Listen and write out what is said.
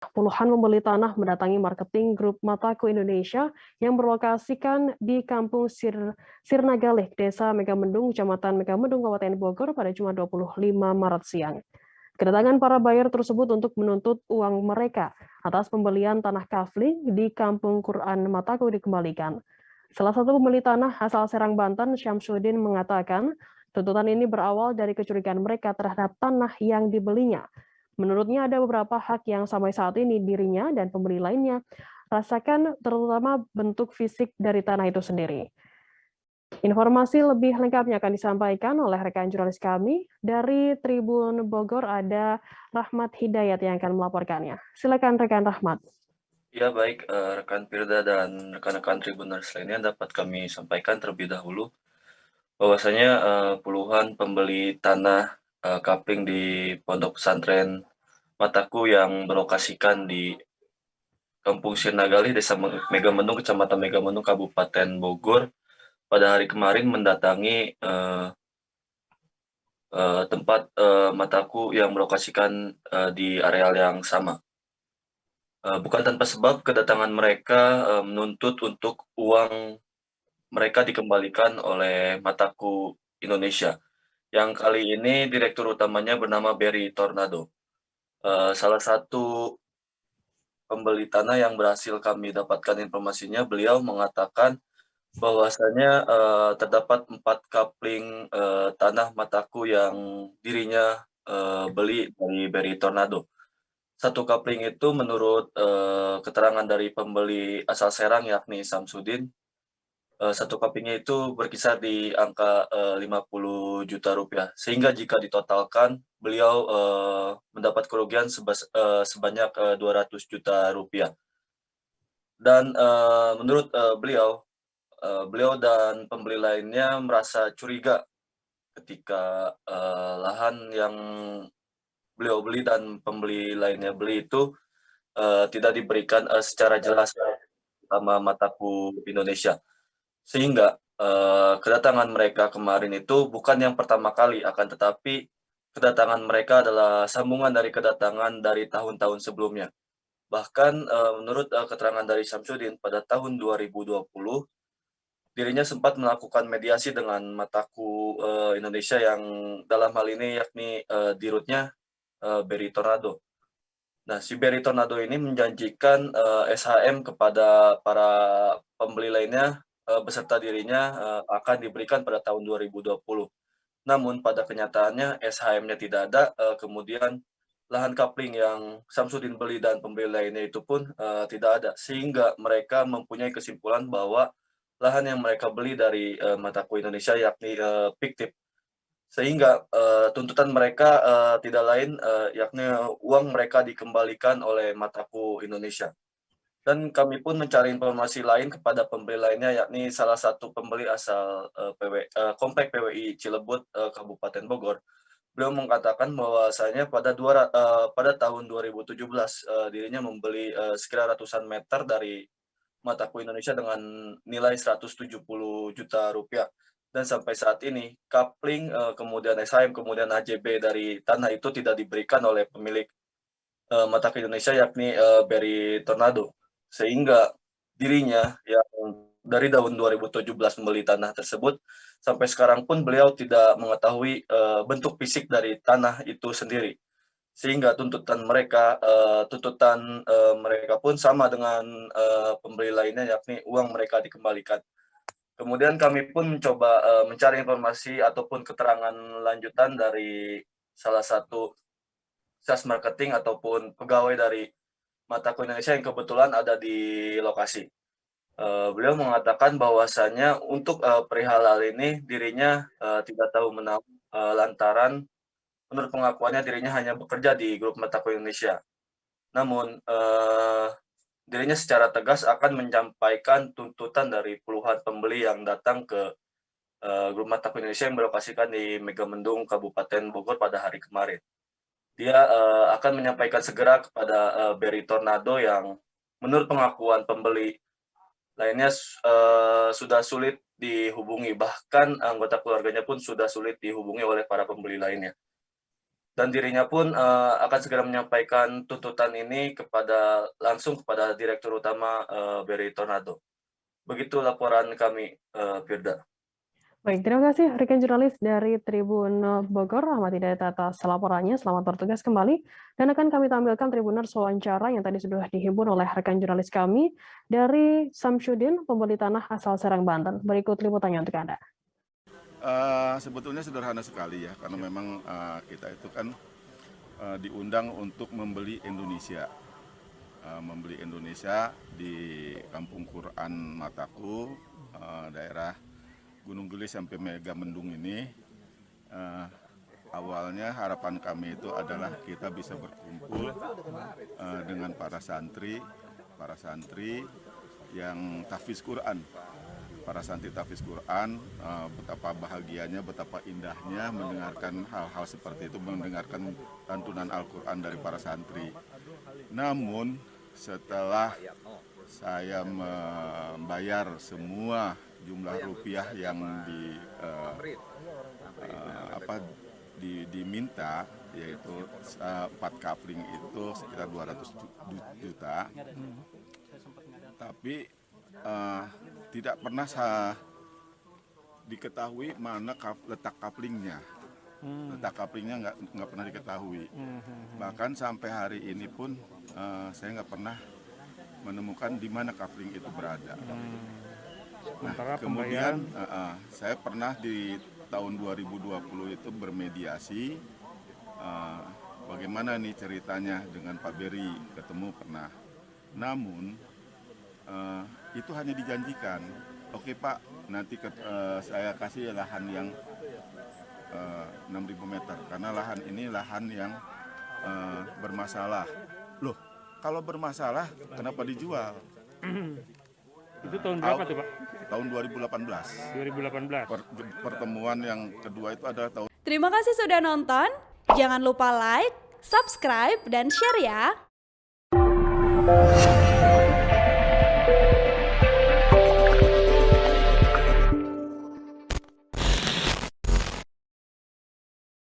Puluhan pembeli tanah mendatangi marketing grup Mataku Indonesia yang berlokasikan di Kampung Sirnagalih, Desa Megamendung, Kecamatan Megamendung, Kabupaten Bogor pada Jumat 25 Maret siang. Kedatangan para buyer tersebut untuk menuntut uang mereka atas pembelian tanah kafling di Kampung Quran Mataku dikembalikan. Salah satu pembeli tanah asal Serang, Banten, Syamsuddin mengatakan tuntutan ini berawal dari kecurigaan mereka terhadap tanah yang dibelinya. Menurutnya ada beberapa hak yang sampai saat ini dirinya dan pembeli lainnya rasakan, terutama bentuk fisik dari tanah itu sendiri. Informasi lebih lengkapnya akan disampaikan oleh rekan jurnalis kami dari Tribun Bogor, ada Rahmat Hidayat yang akan melaporkannya. Silakan rekan Rahmat. Ya baik, rekan Firda dan rekan-rekan Tribuners lainnya dapat kami sampaikan terlebih dahulu bahwasanya, puluhan pembeli tanah, kapling di Pondok Pesantren Mataku yang berlokasikan di Kampung Sirnagali, Desa Megamendung, Kecamatan Megamendung, Kabupaten Bogor, pada hari kemarin mendatangi, tempat, Mataku yang berlokasikan, di areal yang sama. Bukan tanpa sebab kedatangan mereka, menuntut untuk uang mereka dikembalikan oleh Mataku Indonesia, yang kali ini direktur utamanya bernama Berry Tornado. Salah satu pembeli tanah yang berhasil kami dapatkan informasinya, beliau mengatakan bahwasanya, terdapat 4 kapling, tanah Mataku yang dirinya, beli dari Berry Tornado. Satu kapling itu menurut, keterangan dari pembeli asal Serang yakni Samsudin, satu kopinya itu berkisar di angka, Rp50.000.000, sehingga jika ditotalkan beliau, mendapat kerugian sebanyak, Rp200.000.000. Dan, menurut, beliau dan pembeli lainnya merasa curiga ketika, lahan yang beliau beli dan pembeli lainnya beli itu, tidak diberikan, secara jelas sama Mataku Indonesia. Sehingga, kedatangan mereka kemarin itu bukan yang pertama kali, akan tetapi kedatangan mereka adalah sambungan dari kedatangan dari tahun-tahun sebelumnya. Bahkan, menurut, keterangan dari Samsudin pada tahun 2020, dirinya sempat melakukan mediasi dengan Mataku, Indonesia yang dalam hal ini yakni, dirutnya, Berry Tornado. Nah, si Berry Tornado ini menjanjikan, SHM kepada para pembeli lainnya, beserta dirinya, akan diberikan pada tahun 2020. Namun pada kenyataannya SHM-nya tidak ada, kemudian lahan kapling yang Samsudin beli dan pembeli lainnya itu pun, tidak ada. Sehingga mereka mempunyai kesimpulan bahwa lahan yang mereka beli dari, Mataku Indonesia yakni, fiktif. Sehingga, tuntutan mereka, tidak lain, yakni uang mereka dikembalikan oleh Mataku Indonesia. Dan kami pun mencari informasi lain kepada pembeli lainnya, yakni salah satu pembeli asal, Komplek PWI Cilebut, Kabupaten Bogor. Beliau mengatakan bahwasanya pada tahun 2017, dirinya membeli, sekitar ratusan meter dari Mataku Indonesia dengan nilai Rp170.000.000. Dan sampai saat ini kapling, kemudian SHM, kemudian AJB dari tanah itu tidak diberikan oleh pemilik, Mataku Indonesia yakni, Berry Tornado. Sehingga dirinya yang dari tahun 2017 membeli tanah tersebut, sampai sekarang pun beliau tidak mengetahui, bentuk fisik dari tanah itu sendiri. Sehingga tuntutan mereka pun sama dengan, pembeli lainnya, yakni uang mereka dikembalikan. Kemudian kami pun mencoba, mencari informasi ataupun keterangan lanjutan dari salah satu sales marketing ataupun pegawai dari Mataku Indonesia yang kebetulan ada di lokasi. Beliau mengatakan bahwasanya untuk, perihal hal ini dirinya, tidak tahu menahu, lantaran menurut pengakuannya dirinya hanya bekerja di grup Mataku Indonesia. Namun, dirinya secara tegas akan menyampaikan tuntutan dari puluhan pembeli yang datang ke, grup Mataku Indonesia yang berlokasikan di Megamendung, Kabupaten Bogor pada hari kemarin. Dia, akan menyampaikan segera kepada, Berry Tornado yang menurut pengakuan pembeli lainnya sudah sulit dihubungi, bahkan anggota keluarganya pun sudah sulit dihubungi oleh para pembeli lainnya. dan dirinya pun akan segera menyampaikan tuntutan ini langsung kepada Direktur Utama BRI Tornado. Begitu laporan kami, Firda. Baik, terima kasih rekan jurnalis dari Tribun Bogor, Ahmad Hidayat atas laporannya. Selamat bertugas kembali. Dan akan kami tampilkan Tribuners wawancara yang tadi sudah dihimpun oleh rekan jurnalis kami dari Samsudin, pembeli tanah asal Serang, Banten. Berikut liputannya untuk Anda. Sebetulnya sederhana sekali ya, karena memang kita itu kan diundang untuk membeli Indonesia. Membeli Indonesia di Kampung Quran Mataku, daerah Gunung Gelis sampai Megamendung ini. Awalnya harapan kami itu adalah kita bisa berkumpul dengan para santri yang tahfiz Quran. Para santri tahfiz Quran, betapa bahagianya, betapa indahnya mendengarkan hal-hal seperti itu, mendengarkan lantunan Al-Quran dari para santri. Namun setelah saya membayar semua jumlah rupiah yang diminta, yaitu 4 kafling itu sekitar 200 juta, tapi tidak pernah diketahui mana letak kaplingnya. Letak kaplingnya nggak pernah diketahui. Bahkan sampai hari ini pun saya nggak pernah menemukan di mana kafling itu berada. Nah, kemudian saya pernah di tahun 2020 itu bermediasi. Bagaimana nih ceritanya dengan Pak Beri, ketemu pernah. Namun itu hanya dijanjikan. Oke Pak, nanti saya kasih lahan yang 6.000 meter, karena lahan ini lahan yang bermasalah. Loh, kalau bermasalah kenapa dijual? Itu tahun berapa tuh Pak? Tahun 2018. 2018. Pertemuan yang kedua itu adalah tahun. Terima kasih sudah nonton. Jangan lupa like, subscribe, dan share ya.